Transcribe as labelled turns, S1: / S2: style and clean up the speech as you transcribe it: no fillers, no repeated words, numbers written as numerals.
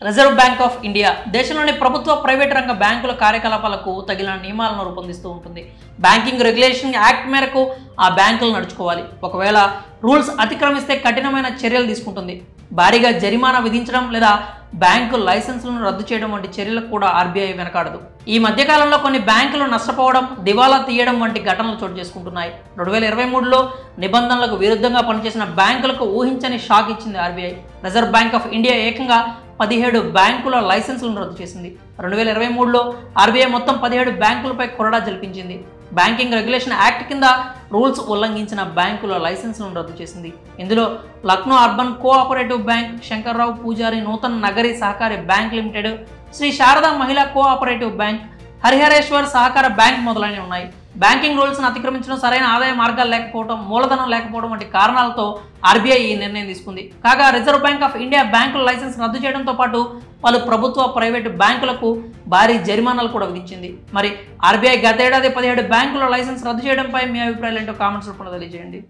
S1: Reserve bank of India దేశంలోని ప్రభుత్వ private రంగ బ్యాంకుల కార్యకలాపాలకు తగిన నియమాలను రూపొందిస్తూ ఉంటుంది. బ్యాంకింగ్ రెగ్యులేషన్ యాక్ట్ మేరకు ఆ బ్యాంకులు నడుచుకోవాలి. ఒకవేళ రూల్స్ అతిక్రమిస్తే కఠినమైన చర్యలు తీసుకుంటుంది. భారీగా జరిమానా విధించడం లేదా బ్యాంకు లైసెన్సులను రద్దు చేయడం వంటి చర్యలకు కూడా ఆర్బీఐ వెనకాడదు. ఈ మధ్యకాలంలో కొన్ని బ్యాంకులు నష్టపోవడం, దివాలా తీయడం వంటి ఘటనలు చోటు చేసుకుంటున్నాయి. 2023లో నిబంధనలకు విరుద్ధంగా పనిచేసిన బ్యాంకులకు ఊహించని షాక్ ఇచ్చింది RBI. Reserve bank of India ఏకంగా 17 బ్యాంకుల లైసెన్సులను రద్దు చేసింది. 2023లో ఆర్బీఐ మొత్తం 17 బ్యాంకులపై కొరడా జల్పించింది. బ్యాంకింగ్ రెగ్యులేషన్ యాక్ట్ కింద రూల్స్ ఉల్లంఘించిన బ్యాంకుల లైసెన్సులను రద్దు చేసింది. ఇందులో Lucknow urban cooperative bank, Shankarrao Pujari Nutan Nagari Sahakari bank limited, Shri Sharada Mahila cooperative bank, Harihareshwar సహకార బ్యాంక్ మొదలైనవి ఉన్నాయి. బ్యాంకింగ్ రూల్స్ను అతిక్రమించడం, సరైన ఆదాయ మార్గాలు లేకపోవడం, మూలధనం లేకపోవడం వంటి కారణాలతో ఆర్బీఐ ఈ నిర్ణయం తీసుకుంది. కాగా రిజర్వ్ బ్యాంక్ ఆఫ్ ఇండియా బ్యాంకుల లైసెన్స్ రద్దు చేయడంతో పాటు పలు ప్రభుత్వ, ప్రైవేటు బ్యాంకులకు భారీ జరిమానాలు కూడా విధించింది. మరి ఆర్బీఐ గతేడాది 17 బ్యాంకుల లైసెన్స్ రద్దు చేయడంపై మీ అభిప్రాయాలు ఏంటో కామెంట్స్ రూపంలో తెలియజేయండి.